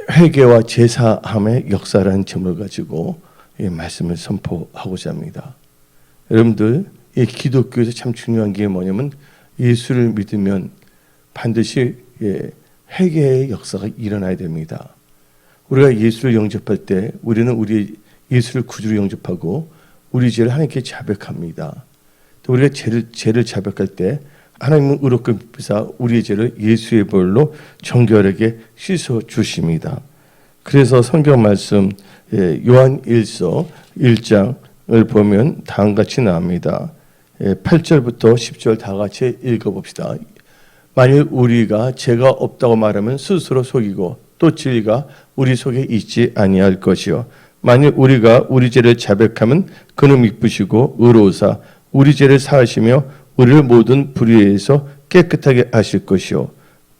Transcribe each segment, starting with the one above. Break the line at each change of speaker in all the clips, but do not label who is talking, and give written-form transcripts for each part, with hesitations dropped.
회개와 제사함의 역사라는 점을 가지고 이 말씀을 선포하고자 합니다. 여러분들, 이 기독교에서 참 중요한 게 뭐냐면 예수를 믿으면 반드시 회개의 역사가 일어나야 됩니다. 우리가 예수를 영접할 때 우리는 우리 예수를 구주로 영접하고 우리 죄를 하나님께 자백합니다. 또 우리가 죄를 자백할 때 하나님은 의롭게 비사 우리의 죄를 예수의 보혈로 정결하게 씻어 주십니다. 그래서 성경 말씀 요한 1서 1장을 보면 다음과 같이 나옵니다. 8절부터 10절 다 같이 읽어봅시다. 만일 우리가 죄가 없다고 말하면 스스로 속이고 또 진리가 우리 속에 있지 아니할 것이요 만일 우리가 우리 죄를 자백하면 그는 믿으시고 의로우사 우리 죄를 사하시며 우리를 모든 불의에서 깨끗하게 하실 것이요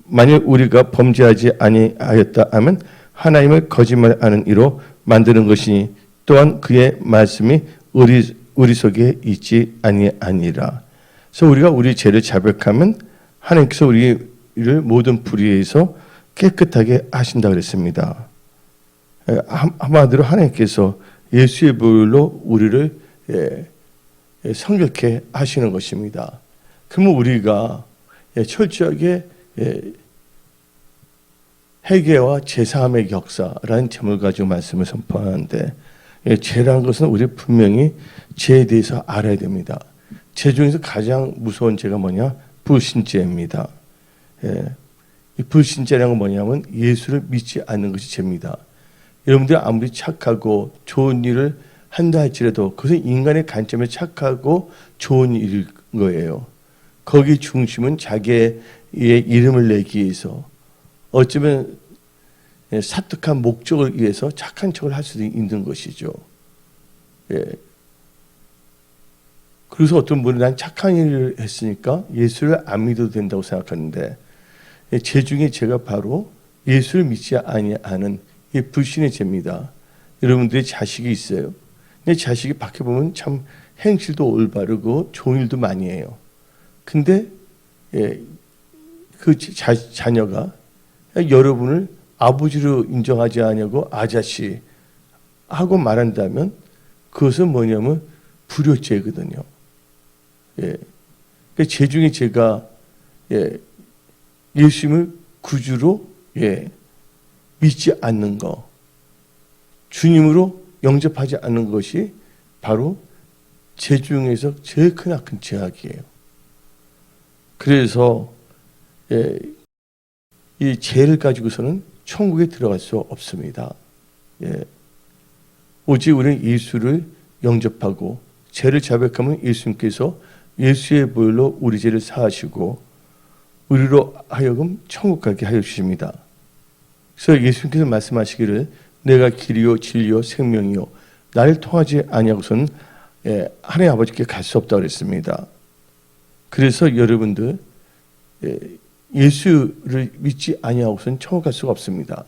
만일 우리가 범죄하지 아니하였다 하면 하나님을 거짓말하는 이로 만드는 것이니 또한 그의 말씀이 우리 속에 있지 아니하니라. 그래서 우리가 우리 죄를 자백하면 하나님께서 우리를 모든 불의에서 깨끗하게 하신다 그랬습니다. 한마디로 하나님께서 예수의 보혈로 우리를 성결케 하시는 것입니다. 그러면 우리가 철저하게 회개와 제사함의 역사라는 점을 가지고 말씀을 선포하는데 죄라는 것은 우리 분명히 죄에 대해서 알아야 됩니다. 죄 중에서 가장 무서운 죄가 뭐냐? 불신죄입니다. 이 불신죄라는 건 뭐냐면 예수를 믿지 않는 것이 죄입니다. 여러분들 아무리 착하고 좋은 일을 한다 할지라도 그것은 인간의 관점에 착하고 좋은 일인 거예요. 거기 중심은 자기의 이름을 내기 위해서 어쩌면 사특한 목적을 위해서 착한 척을 할 수도 있는 것이죠. 그래서 어떤 분은 난 착한 일을 했으니까 예수를 안 믿어도 된다고 생각하는데 죄 중에 죄가 바로 예수를 믿지 아니하는 이 불신의 죄입니다. 여러분들의 자식이 있어요. 근데 자식이 밖에 보면 참 행실도 올바르고 좋은 일도 많이 해요. 근데 그 자녀가 여러분을 아버지로 인정하지 않냐고 아자씨 하고 말한다면 그것은 뭐냐면 불효죄거든요. 죄 중에 죄가 예수님을 구주로 믿지 않는 거, 주님으로 영접하지 않는 것이 바로 죄 중에서 제일 크나큰 죄악이에요. 그래서 이 죄를 가지고서는 천국에 들어갈 수 없습니다. 오직 우리는 예수를 영접하고 죄를 자백하면 예수님께서 예수의 보혈로 우리 죄를 사하시고 우리로 하여금 천국 가게 하여 주십니다. 그래서 예수님께서 말씀하시기를 내가 길이요 진리요 생명이요 나를 통하지 아니하고서는 하나님 아버지께 갈 수 없다고 그랬습니다. 그래서 여러분들 예수를 믿지 아니하고서는 천국 갈 수가 없습니다.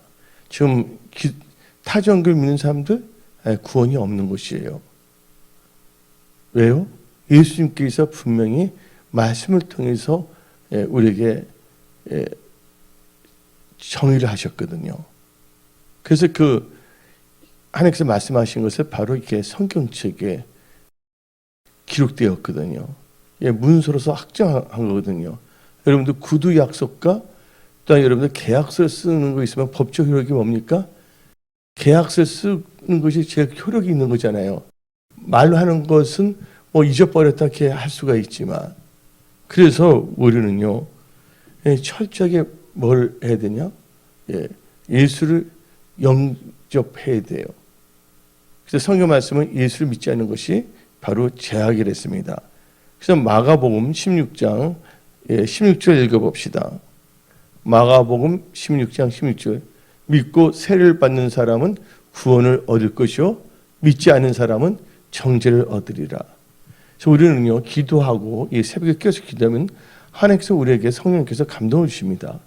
지금 타종교를 믿는 사람들 구원이 없는 것이에요. 왜요? 예수님께서 분명히 말씀을 통해서 우리에게 정의를 하셨거든요. 그래서 하나님께서 말씀하신 것을 바로 이렇게 성경책에 기록되었거든요. 문서로서 확정한 거거든요. 여러분들 구두 약속과 또한 여러분들 계약서를 쓰는 거 있으면 법적 효력이 뭡니까? 계약서를 쓰는 것이 제일 효력이 있는 거잖아요. 말로 하는 것은 뭐 잊어버렸다 이렇게 할 수가 있지만 그래서 우리는요 철저하게 뭘 해야 되냐? 예수를 영접해야 돼요. 그래서 성경 말씀은 예수를 믿지 않는 것이 바로 죄악이라 했습니다. 그래서 마가복음 16장 16절 읽어봅시다. 마가복음 16장 16절 믿고 세례를 받는 사람은 구원을 얻을 것이요 믿지 않는 사람은 정죄를 얻으리라. 그래서 우리는요 기도하고 이 새벽에 깨어서 기도하면 하나님께서 우리에게 성령께서 감동을 주십니다.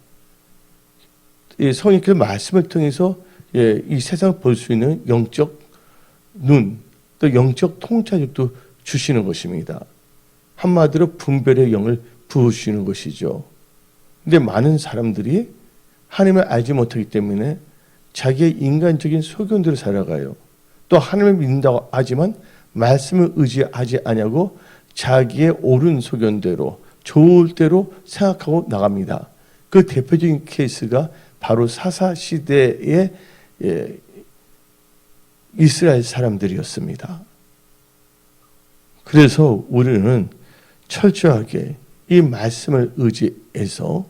성령께서 말씀을 통해서 이 세상을 볼 수 있는 영적 눈, 또 영적 통찰력도 주시는 것입니다. 한마디로 분별의 영을 부으시는 것이죠. 근데 많은 사람들이 하나님을 알지 못하기 때문에 자기의 인간적인 소견대로 살아가요. 또 하나님을 믿는다고 하지만 말씀을 의지하지 않냐고 자기의 옳은 소견대로 좋을 대로 생각하고 나갑니다. 그 대표적인 케이스가 바로 사사 시대의 이스라엘 사람들이었습니다. 그래서 우리는 철저하게 이 말씀을 의지해서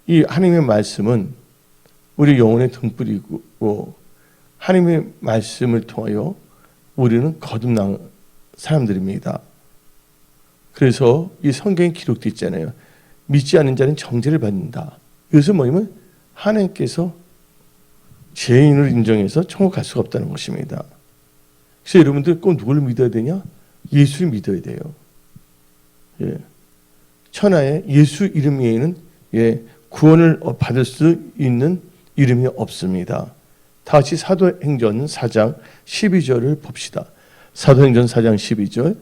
이 하나님의 말씀은 우리 영혼의 등불이고 하나님의 말씀을 통하여 우리는 거듭난 사람들입니다. 그래서 이 성경에 기록되어 있잖아요. 믿지 않는 자는 정죄를 받는다. 이것은 뭐냐면 하나님께서 죄인을 인정해서 천국 갈 수가 없다는 것입니다. 그래서 여러분들 꼭 누구를 믿어야 되냐? 예수를 믿어야 돼요. 천하에 예수 이름 외에는 구원을 받을 수 있는 이름이 없습니다. 다 같이 사도행전 4장 12절을 봅시다. 사도행전 4장 12절.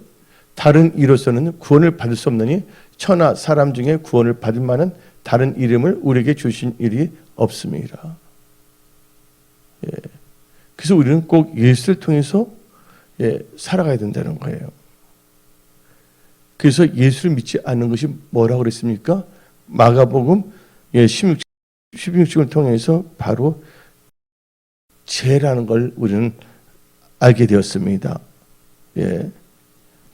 다른 이로서는 구원을 받을 수 없느니 천하 사람 중에 구원을 받을 만한 다른 이름을 우리에게 주신 일이 없습니다. 그래서 우리는 꼭 예수를 통해서 살아가야 된다는 거예요. 그래서 예수를 믿지 않는 것이 뭐라고 그랬습니까? 마가복음 16장을 통해서 바로 죄라는 걸 우리는 알게 되었습니다.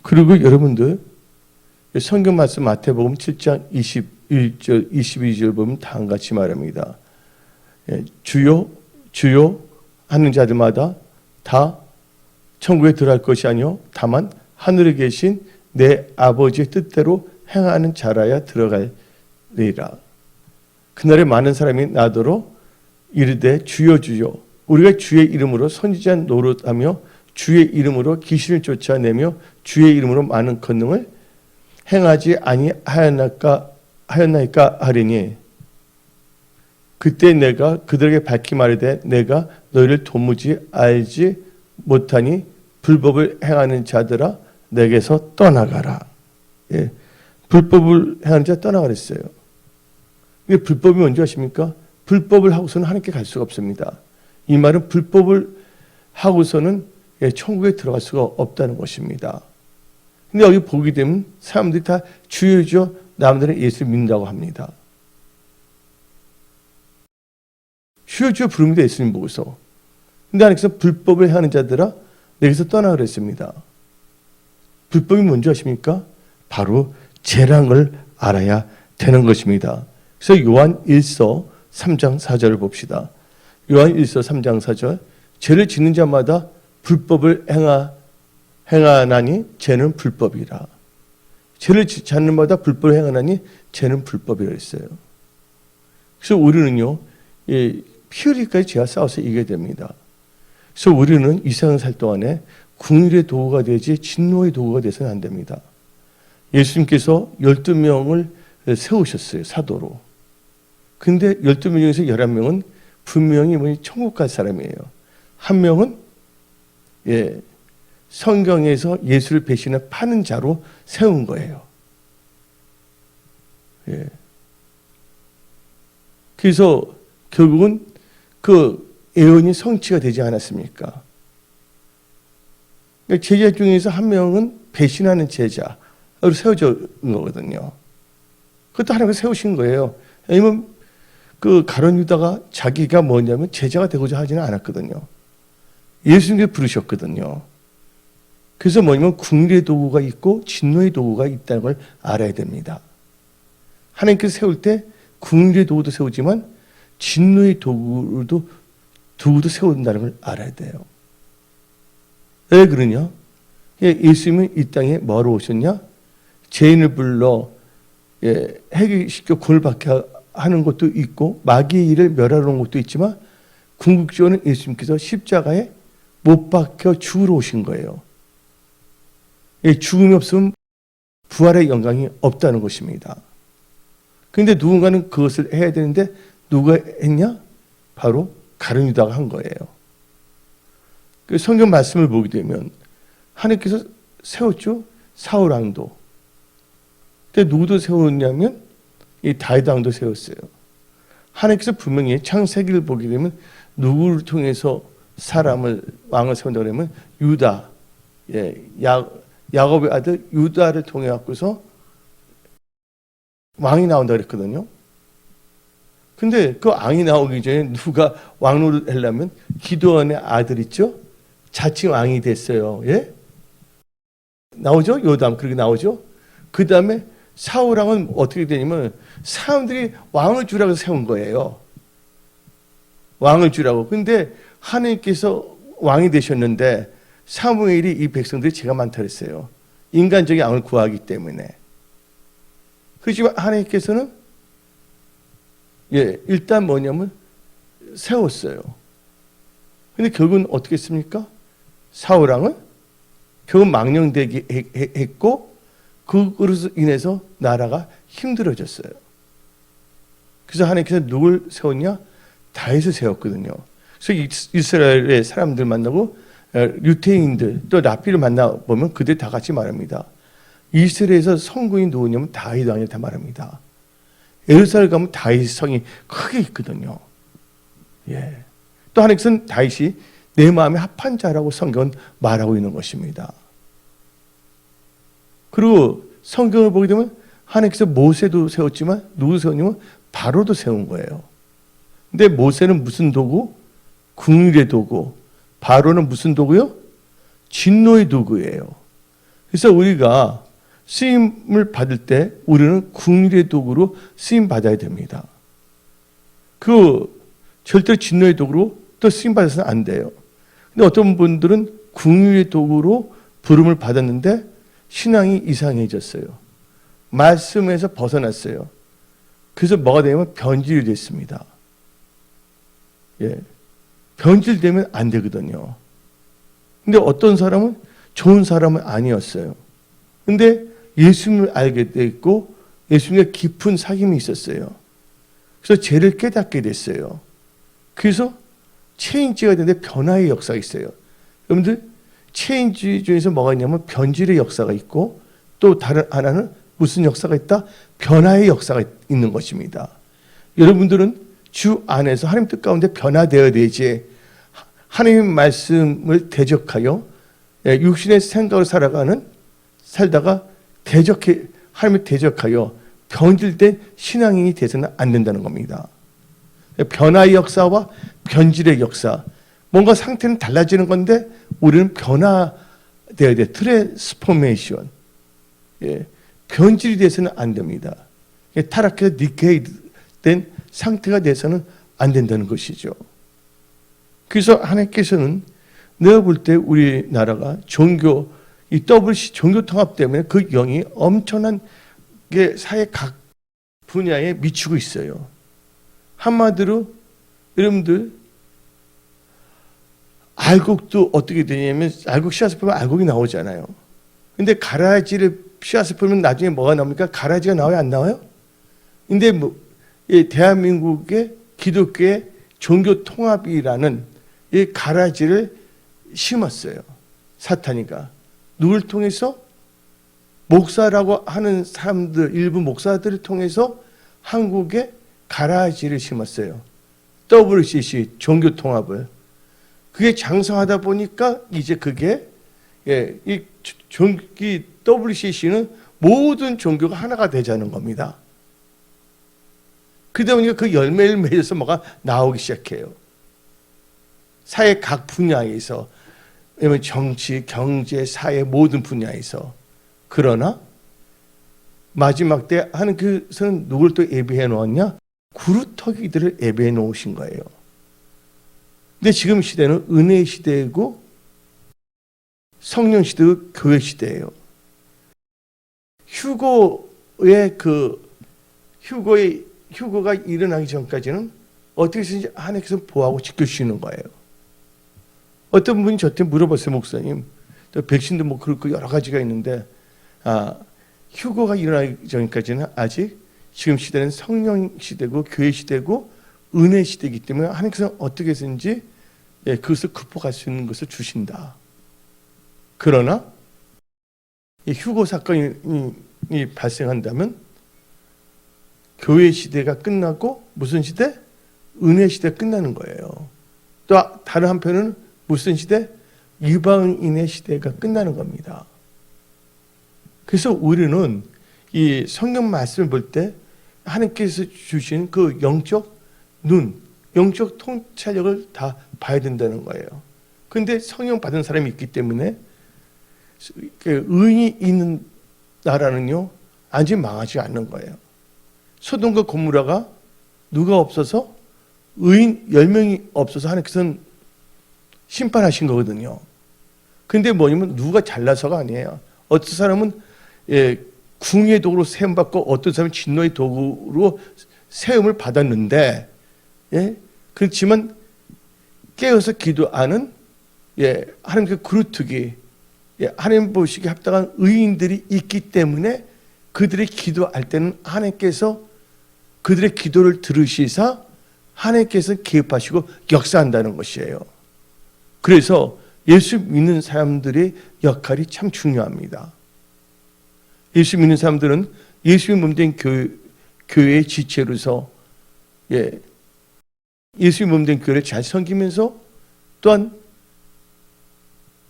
그리고 여러분들 성경 말씀 마태복음 7장 21절 22절 보면 다음과 같이 말합니다. 주여 주여 하는 자들마다 다 천국에 들어갈 것이 아니요 다만 하늘에 계신 내 아버지의 뜻대로 행하는 자라야 들어갈리라. 그날에 많은 사람이 나더러 이르되 주여 주여 우리가 주의 이름으로 선지자 노릇하며 주의 이름으로 귀신을 쫓아내며 주의 이름으로 많은 권능을 행하지 아니하였나이까 하리니 그때 내가 그들에게 밝히 말하되 내가 너희를 도무지 알지 못하니 불법을 행하는 자들아 내게서 떠나가라. 불법을 행하는 자 떠나가랬어요. 이게 불법이 뭔지 아십니까? 불법을 하고서는 하나님께 갈 수가 없습니다. 이 말은 불법을 하고서는 천국에 들어갈 수가 없다는 것입니다. 근데 여기 보게 되면 사람들이 다 주여 주여 남들은 예수를 믿는다고 합니다. 주여 주여 부릅니다. 예수님 보고서. 근데 하나님께서 불법을 하는 자들아 내게서 떠나 그랬습니다. 불법이 뭔지 아십니까? 바로 죄라는 걸 알아야 되는 것입니다. 그래서 요한 1서 3장 4절을 봅시다. 요한 1서 3장 4절 죄를 짓는 자마다 불법을 행하나니 죄는 불법이라. 죄를 짓지 않는 마다 불법을 행하나니 죄는 불법이라 했어요. 그래서 우리는요 피 흘리기까지 죄와 싸워서 이겨야 됩니다. 그래서 우리는 이 세상 살 동안에 궁일의 도구가 되지 진노의 도구가 되서는 안 됩니다. 예수님께서 12명을 세우셨어요. 사도로. 근데 12명 중에서 11명은 분명히 천국 갈 사람이에요. 한 명은 성경에서 예수를 배신해 파는 자로 세운 거예요. 그래서 결국은 그 예언이 성취가 되지 않았습니까? 제자 중에서 한 명은 배신하는 제자로 세워진 거거든요. 그것도 하나님께서 세우신 거예요. 왜냐면 그 가룟 유다가 자기가 뭐냐면 제자가 되고자 하지는 않았거든요. 예수님께 부르셨거든요. 그래서 뭐냐면 궁리의 도구가 있고 진노의 도구가 있다는 걸 알아야 됩니다. 하나님께서 세울 때 궁리의 도구도 세우지만 진노의 도구도 세운다는 걸 알아야 돼요. 왜 그러냐? 예수님은 이 땅에 뭐하러 오셨냐? 죄인을 불러 해결시켜 구원을 받게 하는 것도 있고 마귀의 일을 멸하러 온 것도 있지만 궁극적으로는 예수님께서 십자가에 못 박혀 죽으러 오신 거예요. 죽음이 없으면 부활의 영광이 없다는 것입니다. 그런데 누군가는 그것을 해야 되는데 누가 했냐? 바로 가룟 유다가 한 거예요. 그 성경 말씀을 보게 되면 하나님께서 세웠죠. 사울 왕도. 근데 누구도 세웠냐면 이 다윗 왕도 세웠어요. 하나님께서 분명히 창세기를 보게 되면 누구를 통해서 왕을 세운다 그러면 유다, 야곱의 아들 유다를 통해 갖고서 왕이 나온다 그랬거든요. 근데 그 왕이 나오기 전에 누가 왕노릇 하려면 기드온의 아들 있죠? 자칭 왕이 됐어요. 예? 나오죠? 요담 그렇게 나오죠? 그 다음에 사울왕은 어떻게 되냐면 사람들이 왕을 주라고 세운 거예요. 왕을 주라고. 근데 하나님께서 왕이 되셨는데 사무엘이 이 백성들이 죄가 많다 그랬어요. 인간적인 왕을 구하기 때문에. 그렇지만 하나님께서는 일단 뭐냐면 세웠어요. 근데 결국은 어떻게 했습니까? 사울왕은 결국 망령되게 했고 그것으로 인해서 나라가 힘들어졌어요. 그래서 하나님께서 누굴 세웠냐? 다윗을 세웠거든요. 그래서 이스라엘의 사람들 만나고 유태인들 또 라피를 만나보면 그들 다 같이 말합니다. 이스라엘에서 성군이 누구냐면 다윗 왕이 다 말합니다. 예루살렘 가면 다윗 성이 크게 있거든요. 예. 또 하나님께서는 다윗이 내 마음에 합한 자라고 성경은 말하고 있는 것입니다. 그리고 성경을 보게 되면 하나님께서 모세도 세웠지만 누구 세웠냐면 바로도 세운 거예요. 근데 모세는 무슨 도구? 국률의 도구. 바로는 무슨 도구요? 진노의 도구예요. 그래서 우리가 쓰임을 받을 때 우리는 국률의 도구로 쓰임 받아야 됩니다. 절대로 진노의 도구로 또 쓰임 받아서는 안 돼요. 근데 어떤 분들은 국률의 도구로 부름을 받았는데 신앙이 이상해졌어요. 말씀에서 벗어났어요. 그래서 뭐가 되냐면 변질이 됐습니다. 변질되면 안 되거든요. 근데 어떤 사람은 좋은 사람은 아니었어요. 근데 예수님을 알게 됐고 예수님과 깊은 사귐이 있었어요. 그래서 죄를 깨닫게 됐어요. 그래서 체인지가 되는데 변화의 역사가 있어요. 여러분들 체인지 중에서 뭐가 있냐면 변질의 역사가 있고 또 다른 하나는 무슨 역사가 있다? 변화의 역사가 있는 것입니다. 여러분들은 주 안에서 하나님 뜻 가운데 변화되어야 되지 하나님의 말씀을 대적하여 육신의 생각으로 살다가 하나님을 대적하여 변질된 신앙인이 돼서는 안 된다는 겁니다. 변화의 역사와 변질의 역사, 뭔가 상태는 달라지는 건데 우리는 변화되어야 돼. 트랜스포메이션. 변질이 돼서는 안 됩니다. 타락해서 디케이드된 상태가 돼서는 안 된다는 것이죠. 그래서 하나님께서는 내가 볼 때 우리나라가 이 WC 종교 통합 때문에 그 영이 엄청난 게 사회 각 분야에 미치고 있어요. 한마디로 여러분들 알곡도 어떻게 되냐면 알곡 씨앗을 보면 알곡이 나오잖아요. 근데 가라지를 씨앗을 보면 나중에 뭐가 나옵니까? 가라지가 나와요? 안 나와요? 근데 대한민국의 기독교의 종교 통합이라는 이 가라지를 심었어요. 사탄이가. 누굴 통해서? 목사라고 하는 사람들, 일부 목사들을 통해서 한국에 가라지를 심었어요. WCC 종교 통합을. 그게 장성하다 보니까 이제 그게 이 WCC는 모든 종교가 하나가 되자는 겁니다. 그러다 보니까 그 열매를 맺어서 뭐가 나오기 시작해요. 사회 각 분야에서, 정치, 경제, 사회 모든 분야에서. 그러나 마지막 때 하나님께서는 누굴 또 예비해 놓았냐? 구루터기들을 예비해 놓으신 거예요. 근데 지금 시대는 은혜의 시대이고 성령 시대고 교회 시대예요. 휴고가 일어나기 전까지는 어떻게 해서든지 하나님께서 보호하고 지켜주시는 거예요. 어떤 분이 저한테 물어봤어요, 목사님. 또 백신도 뭐 그렇고 여러 가지가 있는데, 휴고가 일어나기 전까지는 아직 지금 시대는 성령 시대고 교회 시대고 은혜 시대이기 때문에 하나님께서 어떻게 해서든지 그것을 극복할 수 있는 것을 주신다. 그러나 이 휴고 사건이 발생한다면 교회 시대가 끝나고 무슨 시대? 은혜 시대가 끝나는 거예요. 또 다른 한편은 무슨 시대? 이방인의 시대가 끝나는 겁니다. 그래서 우리는 이 성경 말씀을 볼 때 하나님께서 주신 그 영적 눈, 영적 통찰력을 다 봐야 된다는 거예요. 그런데 성령 받은 사람이 있기 때문에 의인이 있는 나라는요, 아직 망하지 않는 거예요. 소돔과 고모라가 누가 없어서 의인 10명이 없어서 하나님께서는 심판하신 거거든요. 근데 뭐냐면 누가 잘나서가 아니에요. 어떤 사람은 궁의 도구로 세움받고 어떤 사람은 진노의 도구로 세움을 받았는데, 그렇지만 깨어서 기도하는 하나님께 그루트기, 하나님 보시기에 합당한 의인들이 있기 때문에 그들의 기도할 때는 하나님께서 그들의 기도를 들으시사 하나님께서 개입하시고 역사한다는 것이에요. 그래서 예수 믿는 사람들의 역할이 참 중요합니다. 예수 믿는 사람들은 예수의 몸된 교회의 지체로서 예수의 몸된 교회를 잘 섬기면서 또한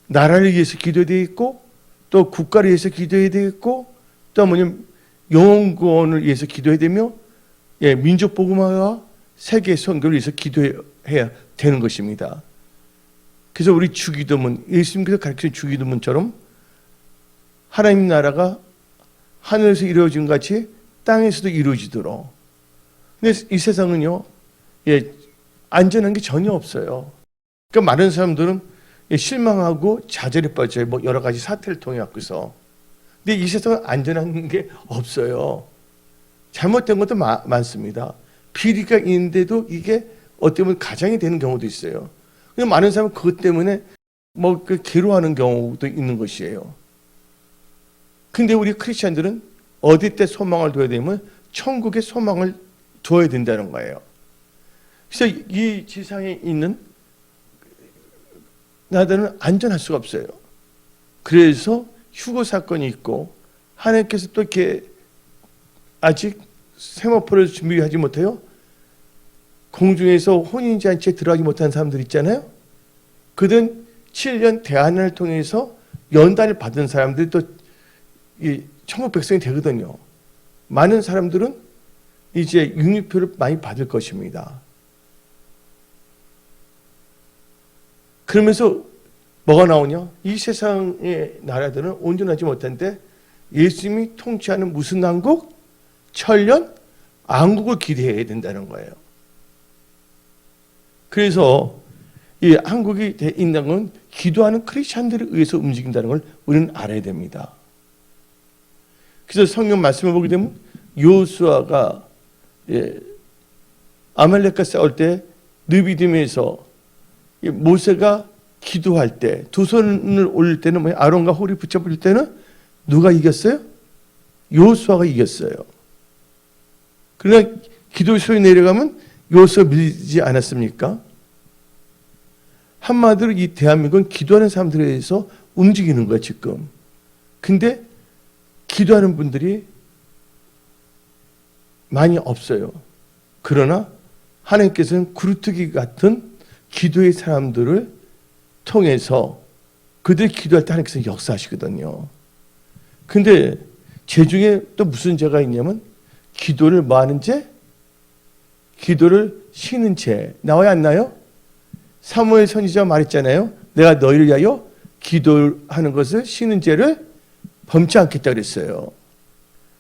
나라를 위해서 기도해야 되겠고 또 국가를 위해서 기도해야 되겠고 또 뭐냐면 영혼 구원을 위해서 기도해야 되며 민족 복음화와 세계 선교를 위해서 기도해야 되는 것입니다. 그래서 우리 주기도문, 예수님께서 가르치는 주기도문처럼 하나님 나라가 하늘에서 이루어진 같이 땅에서도 이루어지도록. 근데 이 세상은요, 안전한 게 전혀 없어요. 그러니까 많은 사람들은 실망하고 좌절에 빠져요. 뭐 여러 가지 사태를 통해 갖고서. 근데 이 세상은 안전한 게 없어요. 잘못된 것도 많습니다. 비리가 있는데도 이게 어떻게 보면 가장이 되는 경우도 있어요. 근데 많은 사람은 그것 때문에 뭐 괴로워하는 경우도 있는 것이에요. 근데 우리 크리스천들은 어디 때 소망을 둬야 되면 천국에 소망을 둬야 된다는 거예요. 그래서 이 지상에 있는 나라는 안전할 수가 없어요. 그래서 휴거 사건이 있고 하나님께서 또 이렇게 아직 세마포를 준비하지 못해요. 공중에서 혼인잔치에 들어가지 못한 사람들 있잖아요. 그들은 7년 대안을 통해서 연단을 받은 사람들이 또 천국 백성이 되거든요. 많은 사람들은 이제 융립표를 많이 받을 것입니다. 그러면서 뭐가 나오냐? 이 세상의 나라들은 온전하지 못한데 예수님이 통치하는 무슨 왕국? 천년? 왕국을 기대해야 된다는 거예요. 그래서 이 한국이 있는 건 기도하는 크리스찬들에 의해서 움직인다는 걸 우리는 알아야 됩니다. 그래서 성경 말씀을 보게 되면 여호수아가 아말렉과 싸울 때 느비딤에서 모세가 기도할 때 두 손을 올릴 때는 아론과 홀이 붙잡을 때는 누가 이겼어요? 여호수아가 이겼어요. 그러나 기도의 소리 내려가면 여호수아 밀리지 않았습니까? 한마디로 이 대한민국은 기도하는 사람들에 의해서 움직이는 거예요, 지금. 근데 기도하는 분들이 많이 없어요. 그러나 하나님께서는 구루트기 같은 기도의 사람들을 통해서 그들이 기도할 때 하나님께서 역사하시거든요. 근데 죄 중에 또 무슨 죄가 있냐면 기도를 뭐 하는 죄? 기도를 쉬는 죄. 나와요, 안 나요? 사무엘 선지자가 말했잖아요. 내가 너희를 위하여 기도하는 것을 쉬는 죄를 범치 않겠다 그랬어요.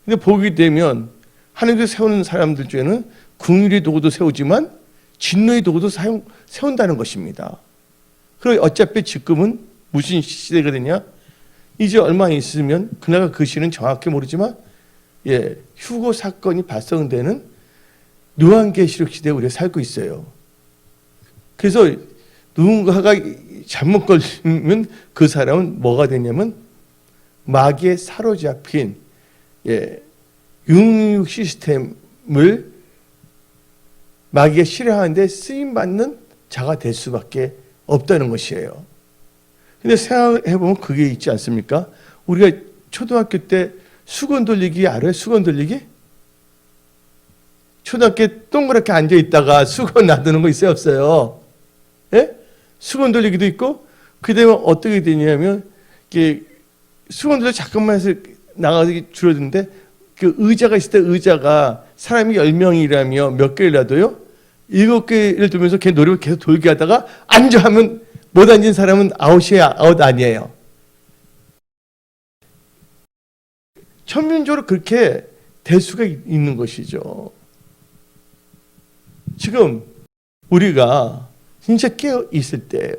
근데 보게 되면 하나님께서 세우는 사람들 중에는 긍휼의 도구도 세우지만 진노의 도구도 세운다는 것입니다. 그리고 어차피 지금은 무슨 시대가 되냐? 이제 얼마 있으면 그나마 그 시는 정확히 모르지만 휴거 사건이 발생되는 요한계시록 시대에 우리가 살고 있어요. 그래서 누군가가 잘못 걸리면 그 사람은 뭐가 되냐면 마귀에 사로잡힌 융육 시스템을 마귀가 실행하는데 쓰임받는 자가 될 수밖에 없다는 것이에요. 근데 생각해보면 그게 있지 않습니까? 우리가 초등학교 때 수건 돌리기 알아요? 수건 돌리기? 초등학교에 동그랗게 앉아 있다가 수건 놔두는 거 있어요, 없어요? 예? 수건 돌리기도 있고, 그 다음에 어떻게 되냐면, 이게 수건 돌려 잠깐만 해서 나가서 줄어드는데, 그 의자가 있을 때 의자가 사람이 10명이라며 몇 개를 놔둬요? 7개를 두면서 걔 노력을 계속 돌게 하다가 앉아 하면 못 앉은 사람은 아웃이야, 아웃 아니에요. 천민적으로 그렇게 될 수가 있는 것이죠. 지금 우리가 진짜 깨어 있을 때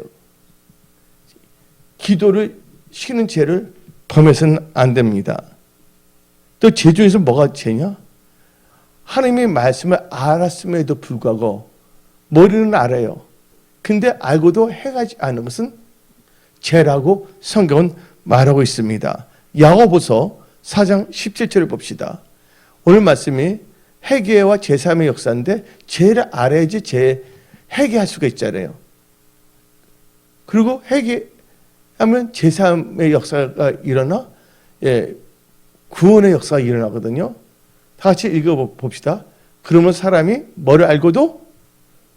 기도를 쉬는 죄를 범해서는 안 됩니다. 또 죄 중에서 뭐가 죄냐? 하나님의 말씀을 알았음에도 불구하고 머리는 알아요. 근데 알고도 행하지 않은 것은 죄라고 성경은 말하고 있습니다. 야고보서 4장 17절을 봅시다. 오늘 말씀이 회개와 제3의 역사인데 죄를 알아야지 회개할 수가 있잖아요. 그리고 회개하면 제3의 역사가 일어나 구원의 역사가 일어나거든요. 다 같이 읽어봅시다. 그러면 사람이 뭐를 알고도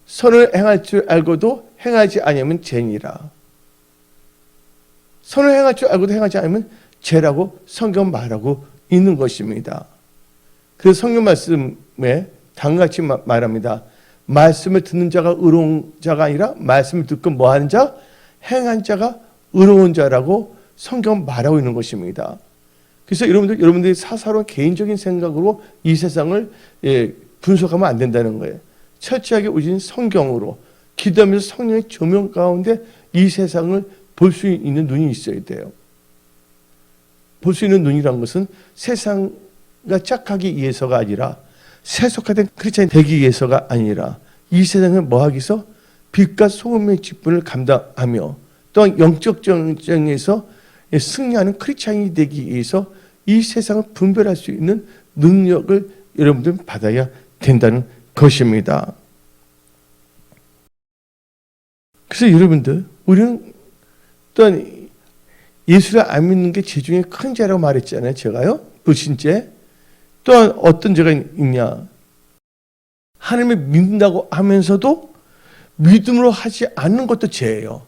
선을 행할 줄 알고도 행하지 않으면 죄니라. 선을 행할 줄 알고도 행하지 않으면 죄라고 성경 말하고 있는 것입니다. 그래서 성경 말씀에 다음같이 말합니다. 말씀을 듣는 자가 의로운 자가 아니라 말씀을 듣고 뭐하는 자? 행한 자가 의로운 자라고 성경 말하고 있는 것입니다. 그래서 여러분들이 사사로운 개인적인 생각으로 이 세상을 분석하면 안 된다는 거예요. 철저하게 우리는 성경으로 기도하면서 성령의 조명 가운데 이 세상을 볼 수 있는 눈이 있어야 돼요. 볼 수 있는 눈이란 것은 세상과 짝하기 위해서가 아니라 세속화된 크리스찬이 되기 위해서가 아니라 이 세상을 뭐하기 위해서 빛과 소금의 직분을 감당하며 또한 영적 전쟁에서 승리하는 크리스찬이 되기 위해서 이 세상을 분별할 수 있는 능력을 여러분들은 받아야 된다는 것입니다. 그래서 여러분들, 우리는 또한 예수를 안 믿는 게 죄 중에 큰 죄라고 말했잖아요. 제가요. 불신죄. 또한 어떤 죄가 있냐. 하나님을 믿는다고 하면서도 믿음으로 하지 않는 것도 죄예요.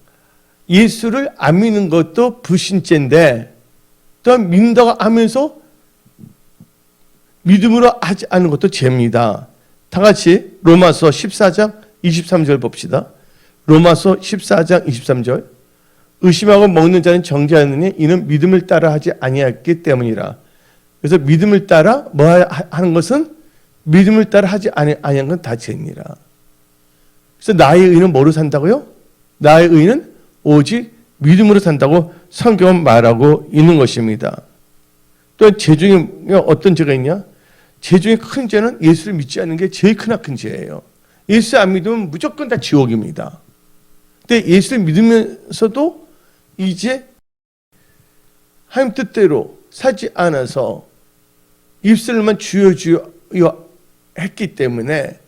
예수를 안 믿는 것도 불신죄인데 또한 믿는다고 하면서 믿음으로 하지 않는 것도 죄입니다. 다 같이 로마서 14장 23절 봅시다. 로마서 14장 23절. 의심하고 먹는 자는 정죄하느니 이는 믿음을 따라 하지 아니했기 때문이라. 그래서 믿음을 따라 뭐 하는 것은 믿음을 따라 하지 아니한 건 다 죄니라. 그래서 나의 의는 뭐로 산다고요? 나의 의는 오직 믿음으로 산다고 성경은 말하고 있는 것입니다. 또 죄 중에 어떤 죄가 있냐? 죄 중에 큰 죄는 예수를 믿지 않는 게 제일 크나큰 죄예요. 예수 안 믿으면 무조건 다 지옥입니다. 근데 예수를 믿으면서도 이제 하나님 뜻대로 살지 않아서 입술만 주여 했기 때문에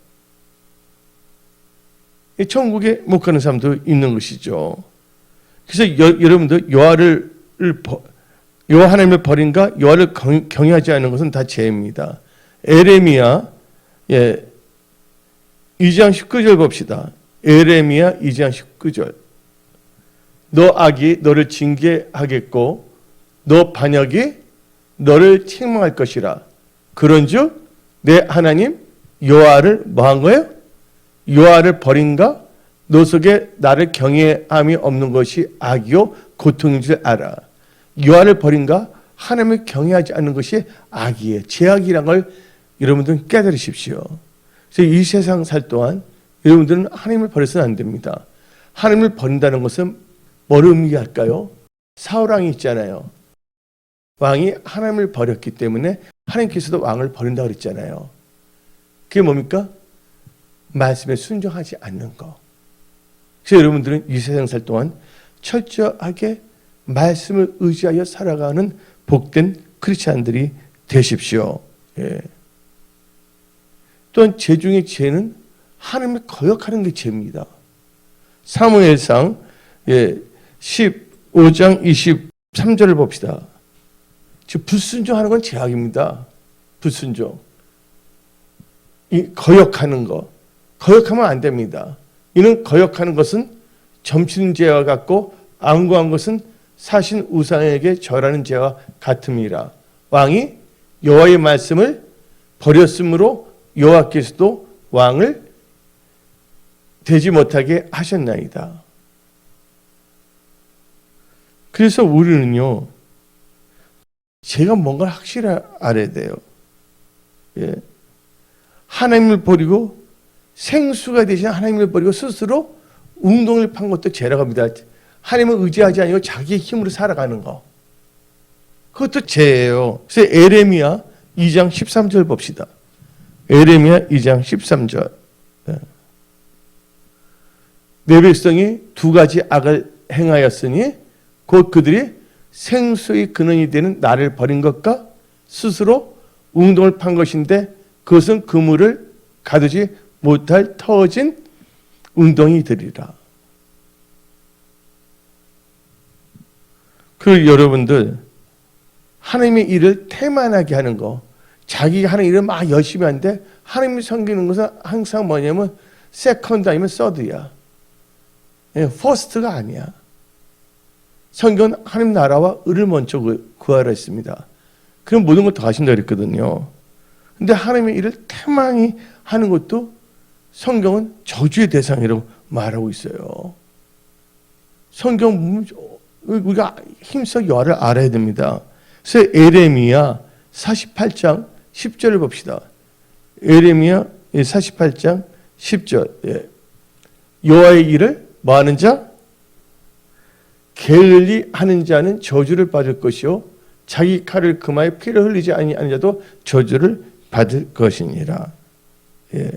천국에 못 가는 사람도 있는 것이죠. 그래서 여러분들 여호와 하나님을 버린가 여호와를 경외하지 않는 것은 다 죄입니다. 에레미야 2장 19절 봅시다. 에레미야 2장 19절. 너 악이 너를 징계하겠고 너 반역이 너를 책망할 것이라. 그런즉 내 하나님 여호와를 뭐한 거예요? 여호와를 버린가? 너 속에 나를 경외함이 없는 것이 악이요 고통인 줄 알아. 여호와를 버린가? 하나님을 경외하지 않는 것이 악이에요. 죄악이란 걸 여러분들은 깨달으십시오. 그래서 이 세상 살 동안 여러분들은 하나님을 버려서는 안 됩니다. 하나님을 버린다는 것은 뭐를 의미할까요? 사울왕이 있잖아요. 왕이 하나님을 버렸기 때문에 하나님께서도 왕을 버린다고 그랬잖아요. 그게 뭡니까? 말씀에 순종하지 않는 거. 그래서 여러분들은 이 세상 살 동안 철저하게 말씀을 의지하여 살아가는 복된 크리스찬들이 되십시오. 예. 또한 죄 중에 죄는 하나님을 거역하는 게 죄입니다. 사무엘상 15장 23절을 봅시다. 즉 불순종하는 건 죄악입니다. 불순종. 이 거역하는 거, 거역하면 안 됩니다. 이는 거역하는 것은 점치는 죄와 같고 안구한 것은 사신 우상에게 절하는 죄와 같음이라. 왕이 여호와의 말씀을 버렸으므로 여호와께서도 왕을 되지 못하게 하셨나이다. 그래서 우리는요, 제가 뭔가를 확실히 알아야 돼요. 예. 하나님을 버리고 생수가 되신 하나님을 버리고 스스로 웅덩이를 판 것도 죄라고 합니다. 하나님을 의지하지 아니고 자기의 힘으로 살아가는 거. 그것도 죄예요. 그래서 에레미야 2장 13절 봅시다. 에레미야 2장 13절. 내 백성이 두 가지 악을 행하였으니 곧 그들이 생수의 근원이 되는 나를 버린 것과 스스로 웅덩이를 판 것인데 그것은 그물을 가두지 못할 터진 웅덩이들이라. 그 여러분들 하나님의 일을 태만하게 하는 거, 자기가 하는 일을 막 열심히 하는데 하나님이 섬기는 것은 항상 뭐냐면 세컨드 아니면 서드야. 퍼스트가 아니야. 성경은 하나님 나라와 의를 먼저 구하라 했습니다. 그럼 모든 걸 더 하신다 그랬거든요. 근데 하나님의 일을 태만히 하는 것도 성경은 저주의 대상이라고 말하고 있어요. 성경 우리가 힘써 열을 알아야 됩니다. 그래서 에레미야 48장 10절을 봅시다. 에레미야 48장 10절. 여호와의 일을 뭐하는 자? 게을리 하는 자는 저주를 받을 것이요 자기 칼을 금하여 피를 흘리지 아니하는 자도 저주를 받을 것이니라. 예.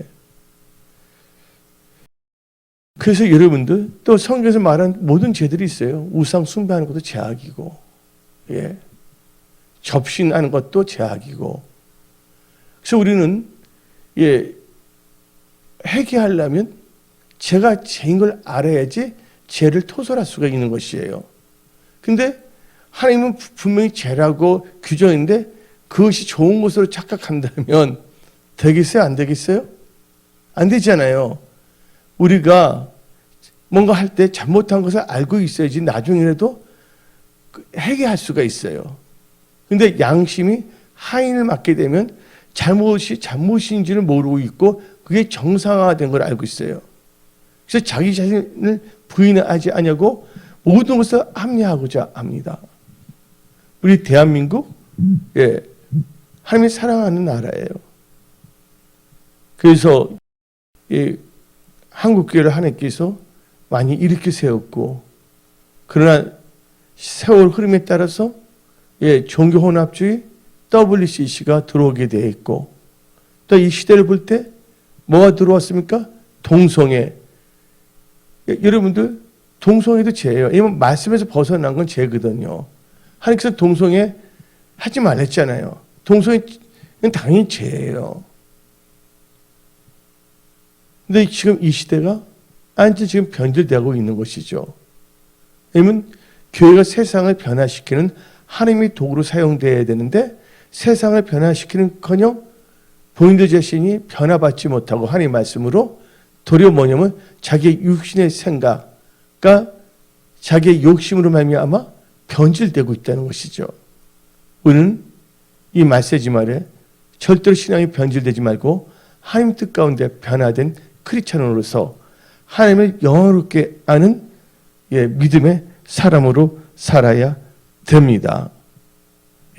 그래서 여러분들 또 성경에서 말한 모든 죄들이 있어요. 우상 숭배하는 것도 죄악이고, 예. 접신하는 것도 죄악이고. 그래서 우리는 예, 회개하려면 죄가 죄인 걸 알아야지 죄를 토설할 수가 있는 것이에요. 근데 하나님은 분명히 죄라고 규정인데 그것이 좋은 것으로 착각한다면 되겠어요? 안 되겠어요? 안 되잖아요. 우리가 뭔가 할 때 잘못한 것을 알고 있어야지 나중에라도 회개할 수가 있어요. 근데 양심이 하인을 맡게 되면 잘못이 잘못인지를 모르고 있고 그게 정상화된 걸 알고 있어요. 그래서 자기 자신을 부인하지 않냐고 모든 것을 합리화하고자 합니다. 우리 대한민국, 예, 하나님이 사랑하는 나라예요. 그래서 예, 한국교회를 하나님께서 많이 일으켜 세웠고, 그러나 세월 흐름에 따라서 예, 종교혼합주의 WCC가 들어오게 되어 있고, 또 이 시대를 볼 때 뭐가 들어왔습니까? 동성애. 예, 여러분들 동성애도 죄예요. 왜냐면 말씀에서 벗어난 건 죄거든요. 하나님께서 동성애 하지 말랬잖아요. 동성애는 당연히 죄예요. 근데 지금 이 시대가 완전 지금 변질되고 있는 것이죠. 왜냐면 교회가 세상을 변화시키는 하나님의 도구로 사용되어야 되는데 세상을 변화시키는커녕 본인들 자신이 변화받지 못하고 하나님의 말씀으로 도리어 뭐냐면 자기의 육신의 생각과 자기의 욕심으로 말미암아 변질되고 있다는 것이죠. 우리는 이 메시지 말에 절대로 신앙이 변질되지 말고 하나님 뜻 가운데 변화된 크리스찬으로서 하나님을 영원롭게 아는 예, 믿음의 사람으로 살아야 됩니다.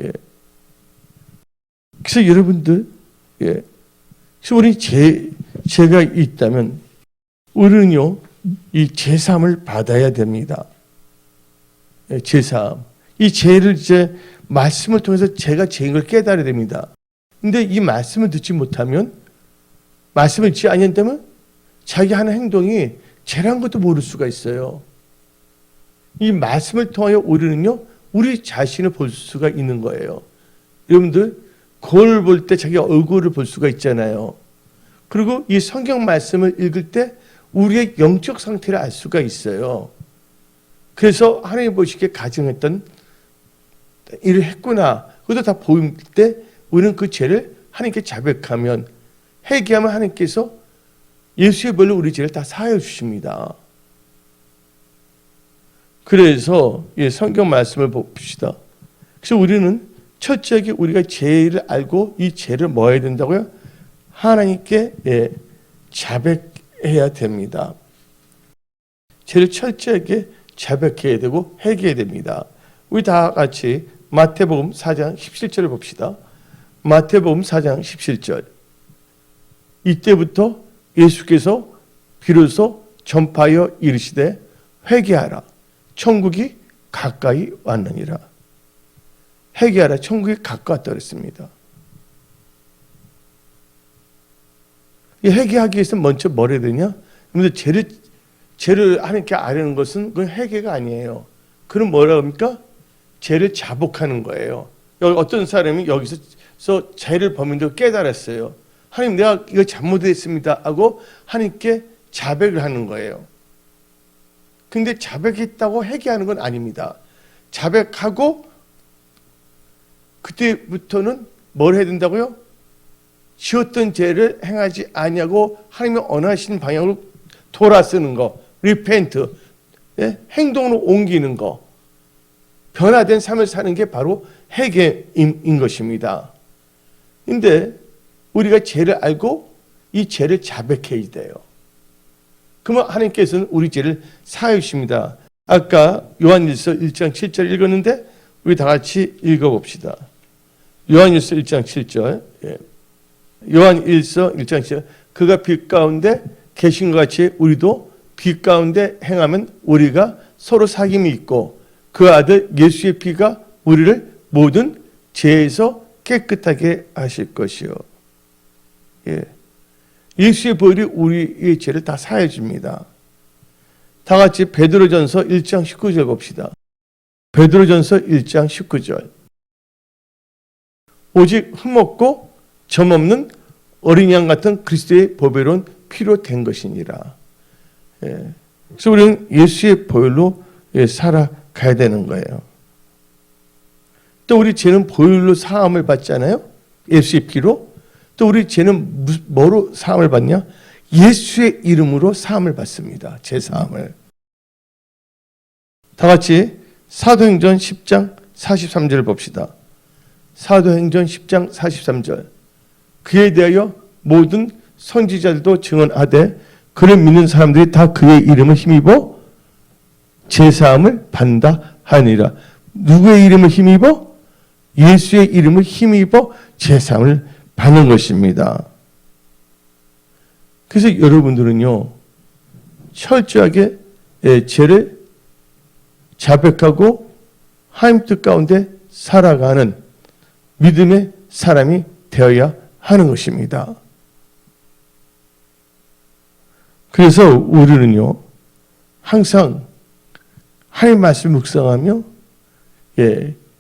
예. 그래서 여러분들, 예. 그래서 우리 죄가 있다면 우리는요, 이 제사함을 받아야 됩니다. 예, 제사함. 이 죄를 이제 말씀을 통해서 제가 죄인 걸 깨달아야 됩니다. 근데 이 말씀을 듣지 못하면, 말씀을 듣지 않는다면 자기 하는 행동이 죄란 것도 모를 수가 있어요. 이 말씀을 통하여 우리는요, 우리 자신을 볼 수가 있는 거예요. 여러분들, 거울 볼 때 자기 얼굴을 볼 수가 있잖아요. 그리고 이 성경 말씀을 읽을 때 우리의 영적 상태를 알 수가 있어요. 그래서 하나님 보시기에 가정했던 일을 했구나. 그것도 다 보일 때 우리는 그 죄를 하나님께 자백하면 회개하면 하나님께서 예수의 보혈로 우리 죄를 다 사하여 주십니다. 그래서 성경 말씀을 봅시다. 그래서 우리는 철저하게 우리가 죄를 알고 이 죄를 뭐 해야 된다고요? 하나님께 자백해야 됩니다. 죄를 철저하게 자백해야 되고 회개해야 됩니다. 우리 다 같이 마태복음 4장 17절을 봅시다. 마태복음 4장 17절. 이때부터 예수께서 비로소 전파하여 이르시되 회개하라. 천국이 가까이 왔느니라. 회개하라. 천국이 가까웠다 그랬습니다. 이 회개하기 위해서 먼저 뭘 해야 되냐? 여러분들 죄를 하나님께 아뢰는 것은 그건 회개가 아니에요. 그럼 뭐라 합니까? 죄를 자복하는 거예요. 어떤 사람이 여기서 죄를 범인도 깨달았어요. 하나님 내가 이거 잘못했습니다 하고 하나님께 자백을 하는 거예요. 근데 자백했다고 회개하는 건 아닙니다. 자백하고 그때부터는 뭘 해야 된다고요? 지었던 죄를 행하지 아니하고 하나님의 원하시는 방향으로 돌아서는 거, 리펜트, 행동으로 옮기는 거, 변화된 삶을 사는 게 바로 회개인 것입니다. 근데 우리가 죄를 알고 이 죄를 자백해야 돼요. 그러면 하나님께서는 우리 죄를 사하여 주십니다. 아까 요한일서 1장 7절 읽었는데 우리 다 같이 읽어봅시다. 요한일서 1장 7절. 요한일서 1장 7절. 그가 빛 가운데 계신 것 같이 우리도 빛 가운데 행하면 우리가 서로 사귐이 있고 그 아들 예수의 피가 우리를 모든 죄에서 깨끗하게 하실 것이요. 예수의 보혈이 우리의 죄를 다 사해 줍니다. 다 같이 베드로전서 1장 19절 봅시다. 베드로전서 1장 19절. 오직 흠없고 점없는 어린 양 같은 그리스도의 보배로운 피로 된 것이니라. 그래서 우리는 예수의 보혈로 살아가야 되는 거예요. 또 우리 죄는 보혈로 사함을 받잖아요. 예수의 피로. 또 우리 죄는 뭐로 사함을 받냐? 예수의 이름으로 사함을 받습니다. 제 사함을. 다 같이 사도행전 10장 43절을 봅시다. 사도행전 10장 43절. 그에 대하여 모든 선지자들도 증언하되 그를 믿는 사람들이 다 그의 이름을 힘입어 제사함을 받는다 하니라. 누구의 이름을 힘입어? 예수의 이름을 힘입어 제사함을 받는 것입니다. 그래서 여러분들은요, 철저하게 죄를 자백하고 하나님 뜻 가운데 살아가는 믿음의 사람이 되어야 하는 것입니다. 그래서 우리는요, 항상 하나님 말씀을 묵상하며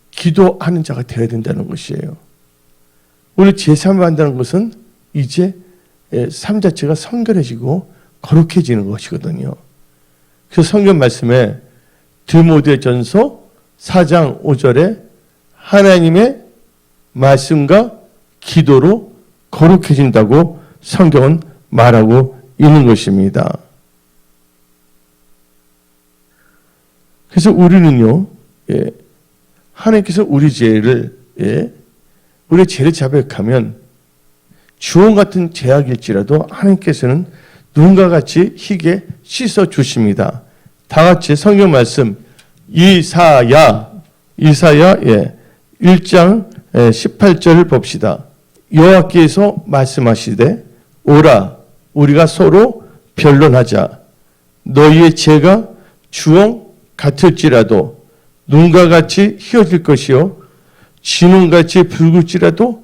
기도하는 자가 되어야 된다는 것이에요. 우리 제사함을 한다는 것은 이제 삶 자체가 성결해지고 거룩해지는 것이거든요. 그래서 성경 말씀에 디모데전서 4장 5절에 하나님의 말씀과 기도로 거룩해진다고 성경은 말하고 있는 것입니다. 그래서 우리는요, 하나님께서 우리 죄를 우리 죄를 자백하면 주홍 같은 죄악일지라도 하나님께서는 눈과 같이 희게 씻어 주십니다. 다 같이 성경 말씀 이사야 1장 18절을 봅시다. 여호와께서 말씀하시되 오라 우리가 서로 변론하자. 너희의 죄가 주홍 같을지라도 눈과 같이 희어질 것이요 진홍같이 붉을지라도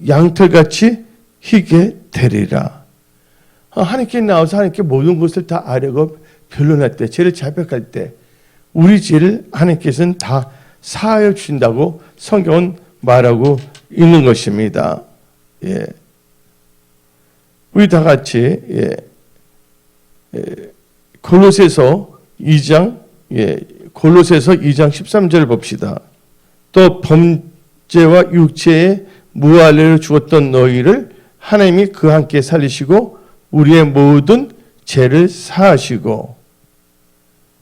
양털같이 희게 되리라. 하나님께 나와서 하나님께 모든 것을 다 아뢰고 변론할 때, 죄를 자백할 때 우리 죄를 하나님께서는 다 사하여 주신다고 성경은 말하고 있는 것입니다. 우리 다 같이 골로새서 2장 13절을 봅시다. 또 범죄와 육체의 무할례로 죽었던 너희를 하나님이 그와 함께 살리시고 우리의 모든 죄를 사하시고,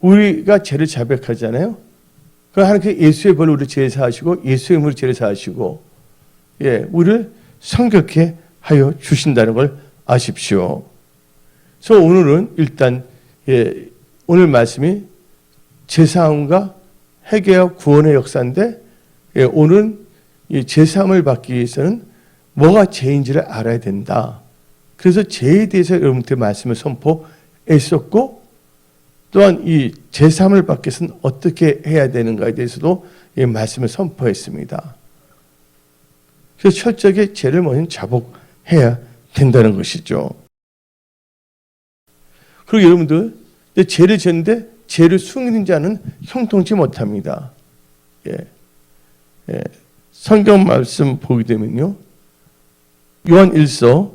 우리가 죄를 자백하잖아요. 그 하나님께 예수의 벌로 우리 죄를 사하시고 예수의 힘으로 죄를 사하시고, 우리를 성결케 하여 주신다는 걸 아십시오. 그래서 오늘은 일단 오늘 말씀이 제사함과 회개와 구원의 역사인데, 오늘은 이 제사함을 받기 위해서는 뭐가 죄인지를 알아야 된다. 그래서 죄에 대해서 여러분께 말씀을 선포했었고, 또한 이 제사함을 받기 위해서는 어떻게 해야 되는가에 대해서도 이 말씀을 선포했습니다. 그래서 철저하게 죄를 먼저 자복해야 된다는 것이죠. 그리고 여러분들, 죄를 지었는데 죄를 숨기는 자는 형통치 못합니다. 성경 말씀 보게 되면요, 요한 1서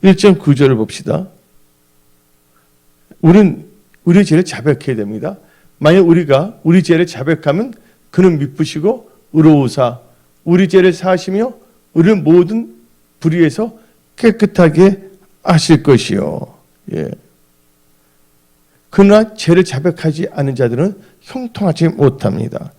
1.9절을 봅시다. 우리 죄를 자백해야 됩니다. 만약 우리가 우리 죄를 자백하면 그는 미쁘시고 의로우사 우리 죄를 사하시며 우리를 모든 불의에서 깨끗하게 하실 것이요. 그러나 죄를 자백하지 않은 자들은 형통하지 못합니다.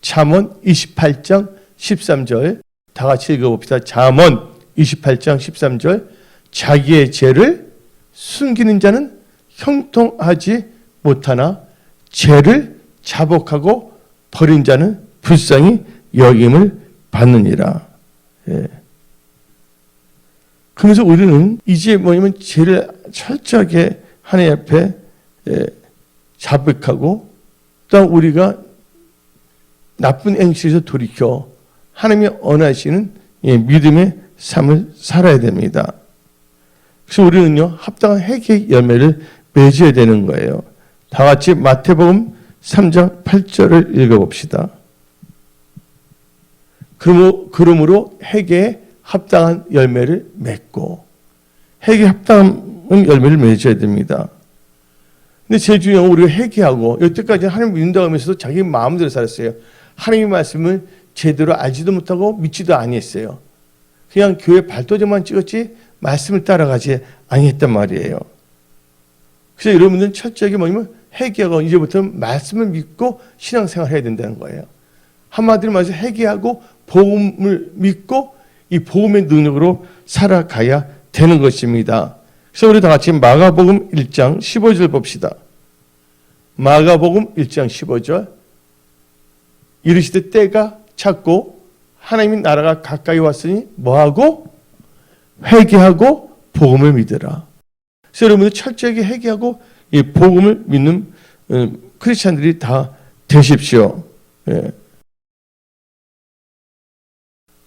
잠언 28장 13절 다 같이 읽어봅시다. 잠언 28장 13절 자기의 죄를 숨기는 자는 형통하지 못하나 죄를 자복하고 버린 자는 불쌍히 여김을 받느니라. 그러면서 우리는 이제 뭐냐면 죄를 철저하게 하나님 앞에 자백하고, 또 우리가 나쁜 행실에서 돌이켜 하나님이 원하시는 믿음의 삶을 살아야 됩니다. 그래서 우리는요, 합당한 회개의 열매를 맺어야 되는 거예요. 다 같이 마태복음 3장 8절을 읽어봅시다. 그러므로 회개에 합당한 열매를 맺고, 회개에 합당한 열매를 맺어야 됩니다. 근데 제일 중요한 건 우리가 회개하고, 여태까지 하나님 믿는다고 하면서도 자기 마음대로 살았어요. 하나님의 말씀을 제대로 알지도 못하고 믿지도 아니했어요. 그냥 교회 발도장만 찍었지 말씀을 따라가지 아니했단 말이에요. 그래서 여러분들은 철저하게 뭐냐면 회개하고 이제부터는 말씀을 믿고 신앙생활을 해야 된다는 거예요. 한마디로 말해서 회개하고 복음을 믿고 이 복음의 능력으로 살아가야 되는 것입니다. 그래서 우리 다 같이 마가복음 1장 15절 봅시다. 마가복음 1장 15절 이르시되 때가 찼고 하나님의 나라가 가까이 왔으니 뭐하고? 회개하고 복음을 믿으라. 그래서 여러분들 철저하게 회개하고 이 복음을 믿는 크리스찬들이 다 되십시오.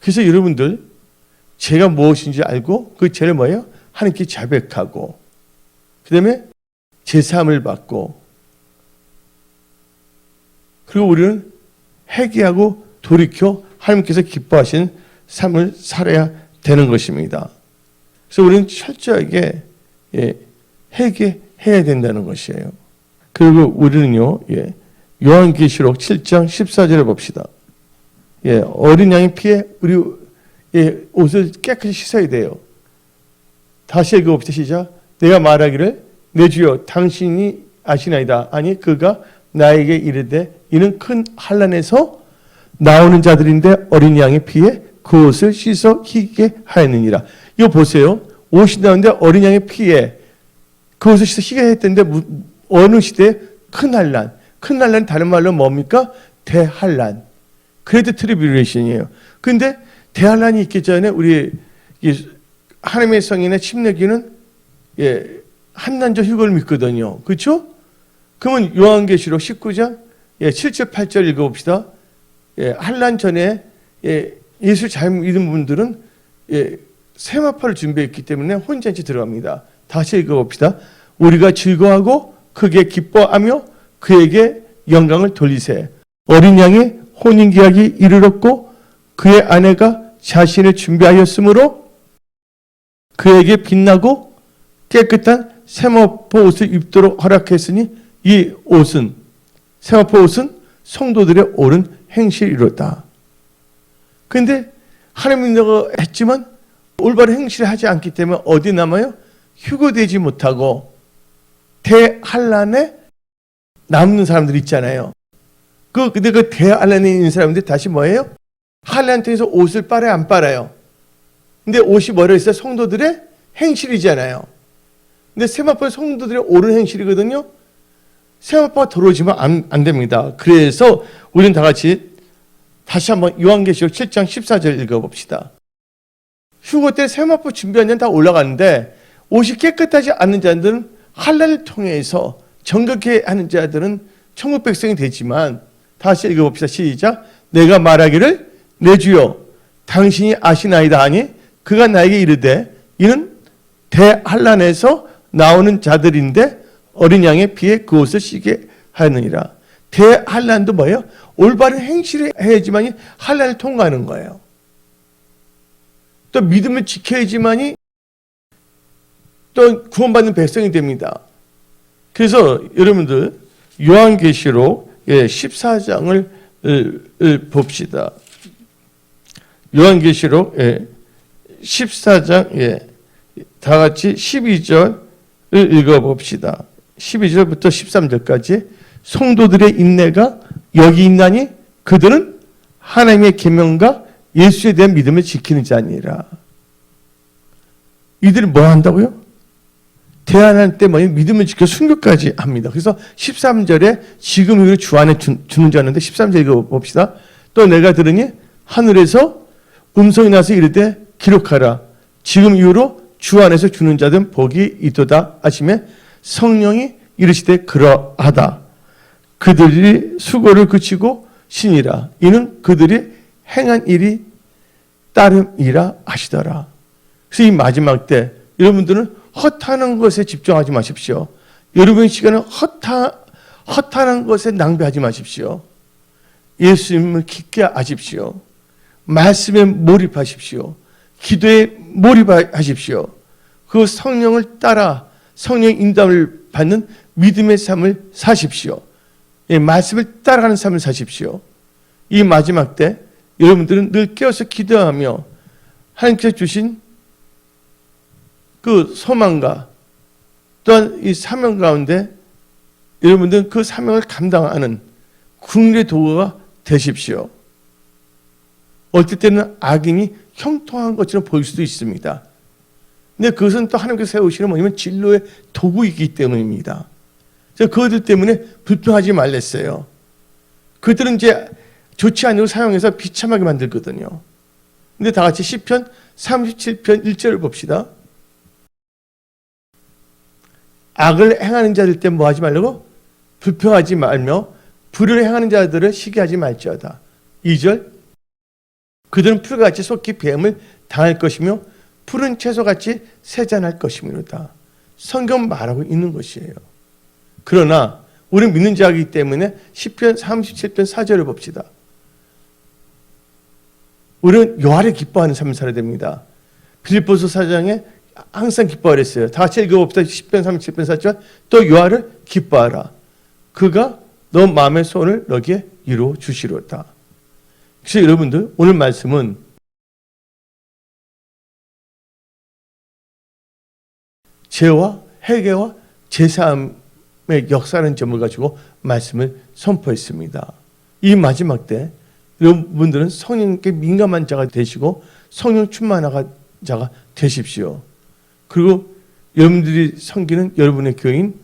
그래서 여러분들 죄가 무엇인지 알고 그 죄를 뭐예요? 하나님께 자백하고, 그 다음에 제사함을 받고, 그리고 우리는 회개하고 돌이켜 하나님께서 기뻐하시는 삶을 살아야 되는 것입니다. 그래서 우리는 철저하게 회개해야 된다는 것이에요. 그리고 우리는요, 요한계시록 7장 14절을 봅시다. 어린 양의 피에 우리 옷을 깨끗이 씻어야 돼요. 다시 읽어봅시다. 시작. 내가 말하기를 내 주여 당신이 아시나이다. 아니 그가 나에게 이르되 이는 큰 환난에서 나오는 자들인데 어린 양의 피에 그 옷을 씻어 희게 하였느니라. 이거 보세요. 옷이 나오는데 어린 양의 피에 그 옷을 씻어 희게 했던데 어느 시대에 큰 환난. 큰 환난은 다른 말로 뭡니까? 대환난. 그레이트 트리뷸레이션이에요. 근데 대환난이 있기 전에 우리 하나님의 성인의 침례기는 한난적 휴거를 믿거든요. 그렇죠? 그러면 요한계시록 19장 7절 8절 읽어봅시다. 환난 전에 예수 잘 믿은 분들은 세마포를 준비했기 때문에 혼잔치 들어갑니다. 다시 읽어봅시다. 우리가 즐거워하고 크게 기뻐하며 그에게 영광을 돌리세. 어린 양의 혼인계약이 이르렀고 그의 아내가 자신을 준비하였으므로 그에게 빛나고 깨끗한 세마포 옷을 입도록 허락했으니 이 옷은, 세마포 옷은 성도들의 옳은 행실이로다. 그런데 하나님 믿는다고 했지만 올바른 행실을 하지 않기 때문에 어디 남아요? 휴거되지 못하고 대환란에 남는 사람들 있잖아요. 근데 그 대환란에 있는 사람들 다시 뭐예요? 환란 통해서 옷을 빨아요, 안 빨아요? 근데 옷이 뭐라 했어요? 성도들의 행실이잖아요. 근데 세마포는 성도들의 옳은 행실이거든요. 세마포가 더러워지면 안 됩니다. 그래서 우리는 다 같이 다시 한번 요한계시록 7장 14절 읽어봅시다. 휴거 때 세마포 준비한 자는 다 올라가는데 옷이 깨끗하지 않는 자들은 환난을 통해서 정결케 하는 자들은 천국 백성이 되지만, 다시 읽어봅시다. 시작. 내가 말하기를 내 주여 당신이 아시나이다 하니 그가 나에게 이르되 이는 대환난에서 나오는 자들인데 어린 양의 피에 그 옷을 씻게 하느니라. 대환난도 뭐예요? 올바른 행실을 해야지만이 환난을 통과하는 거예요. 또 믿음을 지켜야지만이 또 구원받는 백성이 됩니다. 그래서 여러분들 요한계시록 14장을 봅시다. 요한계시록 14장 다 같이 12절을 읽어봅시다. 12절부터 13절까지 성도들의 인내가 여기 있나니 그들은 하나님의 계명과 예수에 대한 믿음을 지키는 자니라. 이들은 뭐 한다고요? 대안할 때 믿음을 지켜 순교까지 합니다. 그래서 13절에 지금 이후로 주 안에 주는 자는데 13절 읽어봅시다. 또 내가 들으니 하늘에서 음성이 나서 이르되 기록하라. 지금 이후로 주 안에서 주는 자들은 복이 있도다 하시며 성령이 이르시되 그러하다. 그들이 수고를 그치고 신이라. 이는 그들이 행한 일이 따름이라 하시더라. 그래서 이 마지막 때 여러분들은 헛하는 것에 집중하지 마십시오. 여러분의 시간을 헛하는 것에 낭비하지 마십시오. 예수님을 깊게 아십시오. 말씀에 몰입하십시오. 기도에 몰입하십시오. 그 성령을 따라 성령의 인도함을 받는 믿음의 삶을 사십시오. 말씀을 따라가는 삶을 사십시오. 이 마지막 때 여러분들은 늘 깨어서 기도하며 하나님께서 주신 그 소망과 또한 이 사명 가운데 여러분들은 그 사명을 감당하는 국리의 도구가 되십시오. 어떨 때는 악인이 형통한 것처럼 보일 수도 있습니다. 근데 그것은 또 하나님께서 세우시는 뭐냐면 진로의 도구이기 때문입니다. 그래서 그것들 때문에 불평하지 말랬어요. 그들은 이제 좋지 않은 걸 사용해서 비참하게 만들거든요. 근데 다 같이 시편 37편 1절을 봅시다. 악을 행하는 자들 때 뭐 하지 말라고? 불평하지 말며 불의를 행하는 자들을 시기하지 말지어다. 2절. 그들은 풀같이 속히 배임을 당할 것이며 푸른 채소같이 세잔할 것이므로다. 성경 말하고 있는 것이에요. 그러나 우리는 믿는 자이기 때문에 시편 37편 4절을 봅시다. 우리는 요한을 기뻐하는 삶을 살아야 됩니다. 빌립보서 4장에 항상 기뻐하라 했어요. 다 같이 읽어봅시다. 10편 37편 4절. 또 요한을 기뻐하라. 그가 너 마음의 소원을 너에게 이루어 주시로다. 그래서 여러분들 오늘 말씀은 죄와 회개와 제사함의 역사라는 점을 가지고 말씀을 선포했습니다. 이 마지막 때 여러분들은 성령께 민감한 자가 되시고 성령 충만한 자가 되십시오. 그리고 여러분들이 섬기는 여러분의 교인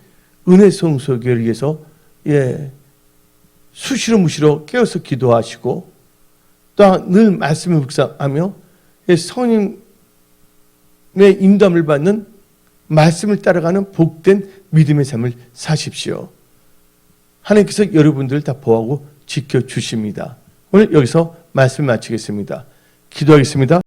은혜성소교회를 위해서 수시로 무시로 깨어서 기도하시고 또한 늘 말씀을 묵상하며 성령의 인도함을 받는 말씀을 따라가는 복된 믿음의 삶을 사십시오. 하나님께서 여러분들을 다 보호하고 지켜주십니다. 오늘 여기서 말씀을 마치겠습니다. 기도하겠습니다.